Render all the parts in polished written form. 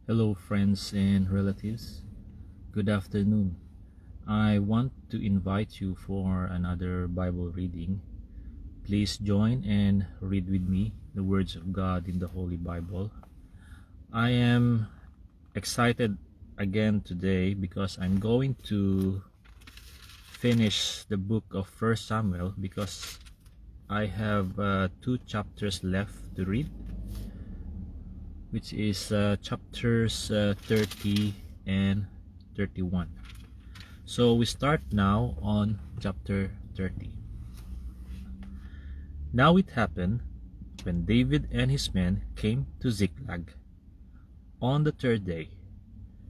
Hello, friends and relatives. Good afternoon. I want to invite you for another Bible reading. Please join and read with me the words of God in the Holy Bible. I am excited again today because I'm going to finish the book of First Samuel because I have two chapters left to read, which is chapters 30 and 31. So we start now on chapter 30. Now it happened, when David and his men came to Ziklag on the third day,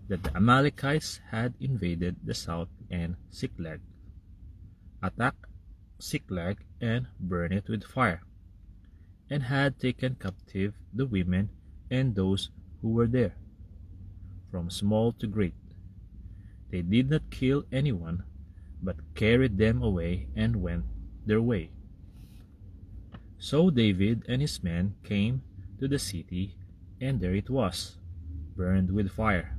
that the Amalekites had invaded the south and Ziklag, attacked Ziklag and burned it with fire, and had taken captive the women and those who were there, from small to great. They did not kill anyone, but carried them away and went their way. So David and his men came to the city, and there it was, burned with fire,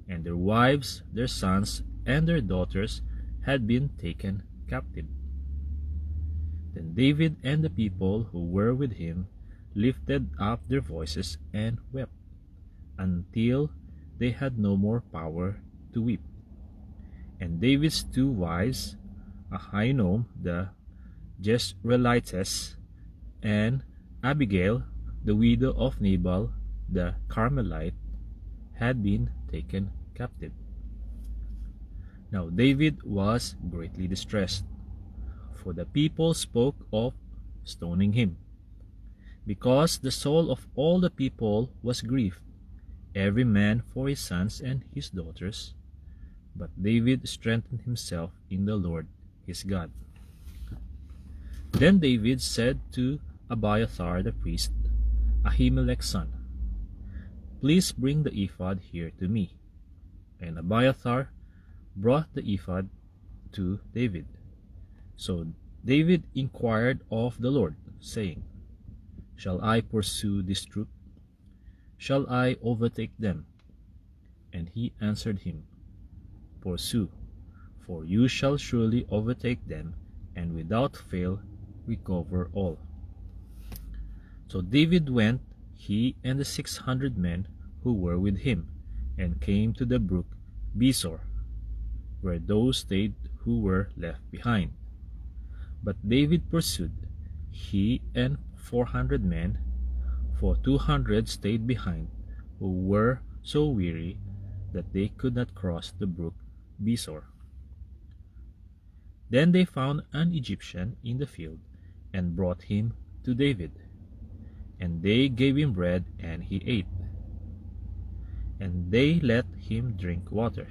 and their wives, their sons, and their daughters had been taken captive. Then David and the people who were with him lifted up their voices and wept, until they had no more power to weep. And David's two wives, Ahinoam the Jezreelitess, and Abigail, the widow of Nabal the Carmelite, had been taken captive. Now David was greatly distressed, for the people spoke of stoning him, because the soul of all the people was grieved, every man for his sons and his daughters. But David strengthened himself in the Lord his God. Then David said to Abiathar the priest, Ahimelech's son, Please bring the ephod here to me. And Abiathar brought the ephod to David. So David inquired of the Lord, saying, Shall I pursue this troop? Shall I overtake them? And he answered him, Pursue, for you shall surely overtake them, and without fail recover all. So David went, he and the 600 men who were with him, and came to the brook Besor, where those stayed who were left behind. But David pursued, he and 400 men, for 200 stayed behind, who were so weary that they could not cross the brook Besor. Then they found an Egyptian in the field, and brought him to David. And they gave him bread, and he ate. And they let him drink water.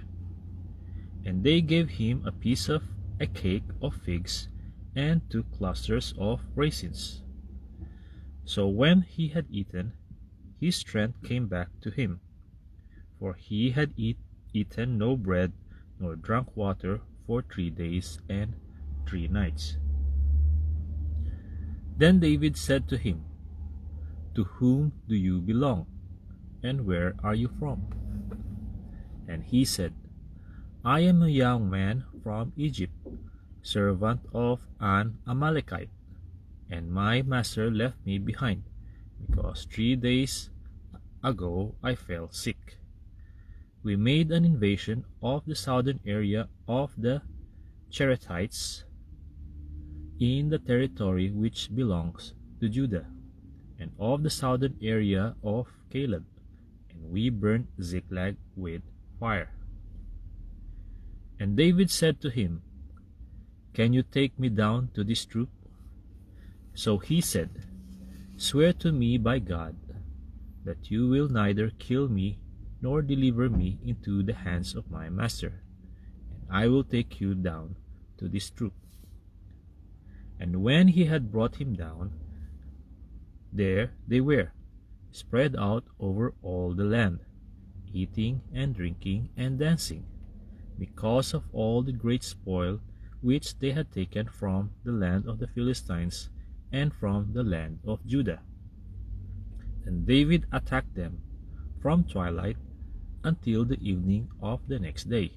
And they gave him a piece of a cake of figs, and 2 clusters of raisins. So when he had eaten, his strength came back to him, for he had eaten no bread nor drunk water for 3 days and 3 nights. Then David said to him, To whom do you belong, and where are you from? And he said, I am a young man from Egypt, servant of an Amalekite, and my master left me behind, because 3 days ago I fell sick. We made an invasion of the southern area of the Cherethites in the territory which belongs to Judah, and of the southern area of Caleb, and we burnt Ziklag with fire. And David said to him, Can you take me down to this troop? So he said, Swear to me by God that you will neither kill me nor deliver me into the hands of my master, and I will take you down to this troop. And when he had brought him down, there they were, spread out over all the land, eating and drinking and dancing, because of all the great spoil which they had taken from the land of the Philistines and from the land of Judah. And David attacked them from twilight until the evening of the next day.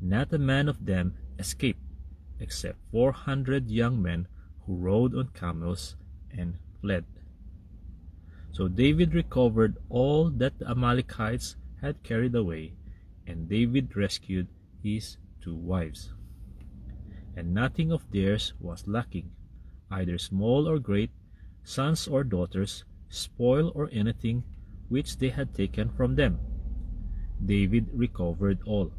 Not a man of them escaped, except 400 young men who rode on camels and fled. So David recovered all that the Amalekites had carried away, and David rescued his 2 wives. And nothing of theirs was lacking, either small or great, sons or daughters, spoil or anything which they had taken from them. David recovered all.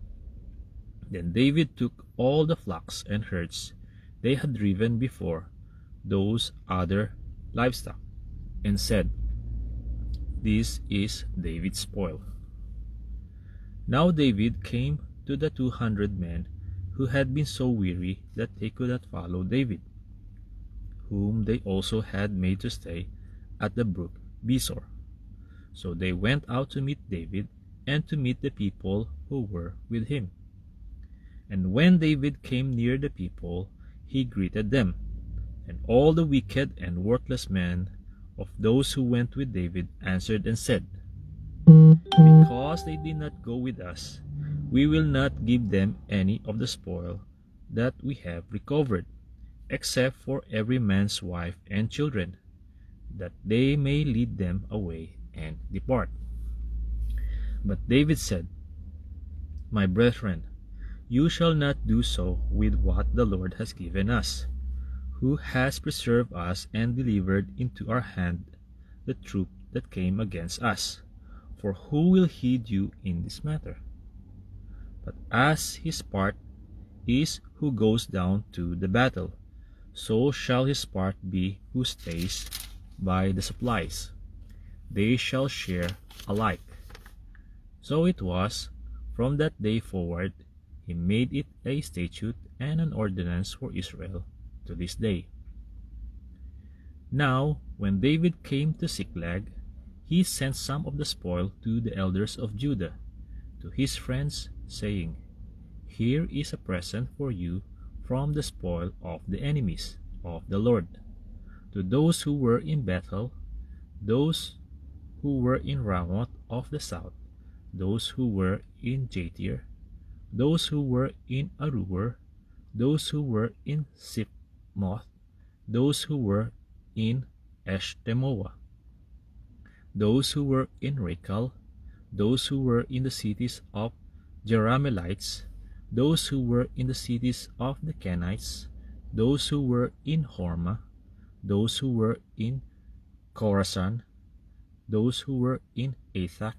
Then David took all the flocks and herds they had driven before, those other livestock, and said, "This is David's spoil." Now David came to the 200 men who had been so weary that they could not follow David, whom they also had made to stay at the brook Besor. So they went out to meet David and to meet the people who were with him. And when David came near the people, he greeted them. And all the wicked and worthless men of those who went with David answered and said, "Because they did not go with us, we will not give them any of the spoil that we have recovered, except for every man's wife and children, that they may lead them away and depart." But David said, "My brethren, you shall not do so with what the Lord has given us, who has preserved us and delivered into our hand the troop that came against us. For who will heed you in this matter? But as his part is who goes down to the battle, so shall his part be who stays by the supplies. They shall share alike." So it was, from that day forward, he made it a statute and an ordinance for Israel to this day. Now, when David came to Ziklag, he sent some of the spoil to the elders of Judah, to his friends, saying, "Here is a present for you from the spoil of the enemies of the Lord, to those who were in Bethel, those who were in Ramoth of the south, those who were in Jatir, those who were in Aroer, those who were in Sipmoth, those who were in Eshtemoa, those who were in Rachel, those who were in the cities of Jerahmeelites, those who were in the cities of the Kenites, those who were in Hormah, those who were in Chorasan, those who were in Athak,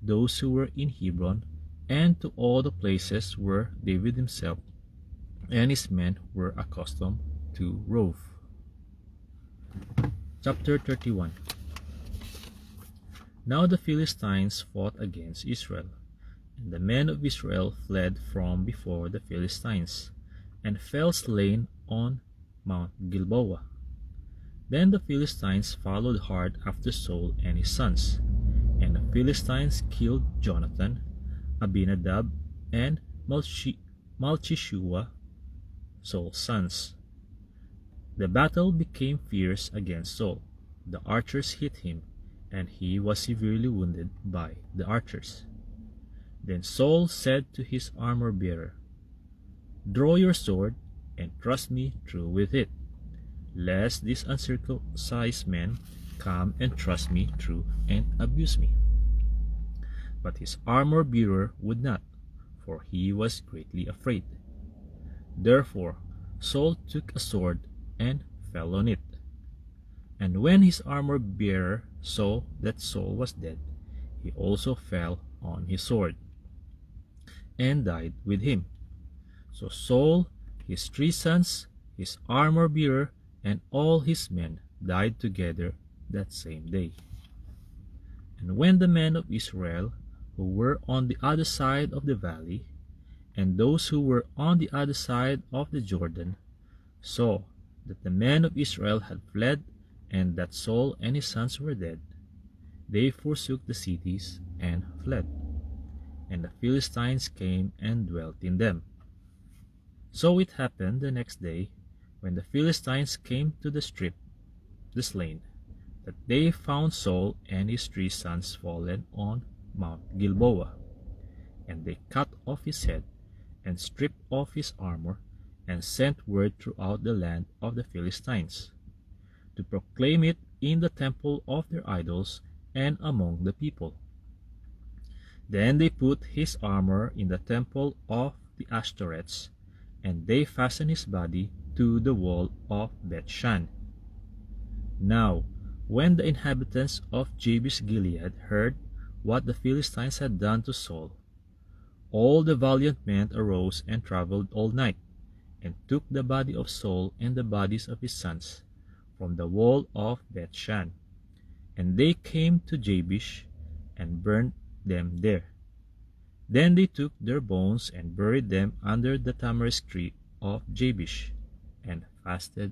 those who were in Hebron, and to all the places where David himself and his men were accustomed to rove. Chapter 31. Now the Philistines fought against Israel, and the men of Israel fled from before the Philistines, and fell slain on Mount Gilboa. Then the Philistines followed hard after Saul and his sons, and the Philistines killed Jonathan, Abinadab, and Malchishua, Saul's sons. The battle became fierce against Saul. The archers hit him, and he was severely wounded by the archers. Then Saul said to his armor-bearer, "Draw your sword, and thrust me through with it, lest these uncircumcised men come and thrust me through and abuse me." But his armor-bearer would not, for he was greatly afraid. Therefore Saul took a sword and fell on it. And when his armor-bearer saw that Saul was dead, he also fell on his sword, and died with him. So Saul, his 3 sons, his armor-bearer, and all his men died together that same day. And when the men of Israel, who were on the other side of the valley, and those who were on the other side of the Jordan, saw that the men of Israel had fled, and that Saul and his sons were dead, they forsook the cities and fled. And the Philistines came and dwelt in them. So it happened the next day, when the Philistines came to the strip, the slain, that they found Saul and his 3 sons fallen on Mount Gilboa. And they cut off his head, and stripped off his armor, and sent word throughout the land of the Philistines, to proclaim it in the temple of their idols and among the people. Then they put his armor in the temple of the Ashtoreths, and they fastened his body to the wall of Bethshan. Now, when the inhabitants of Jabesh Gilead heard what the Philistines had done to Saul, all the valiant men arose and traveled all night, and took the body of Saul and the bodies of his sons from the wall of Bethshan. And they came to Jabesh, and burned them there. Then they took their bones and buried them under the tamarisk tree of Jabesh, and fasted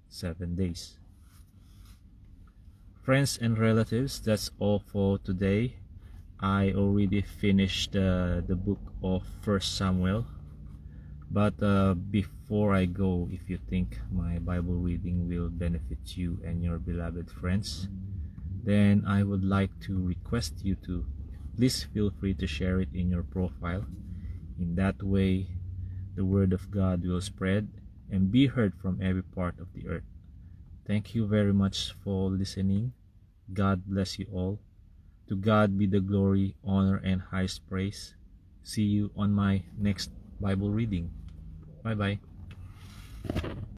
7 days. Friends and relatives, that's all for today. I already finished the book of 1 Samuel. But before I go, if you think my Bible reading will benefit you and your beloved friends, then I would like to request you to please feel free to share it in your profile. In that way, the Word of God will spread and be heard from every part of the earth. Thank you very much for listening. God bless you all. To God be the glory, honor, and highest praise. See you on my next Bible reading. Bye bye.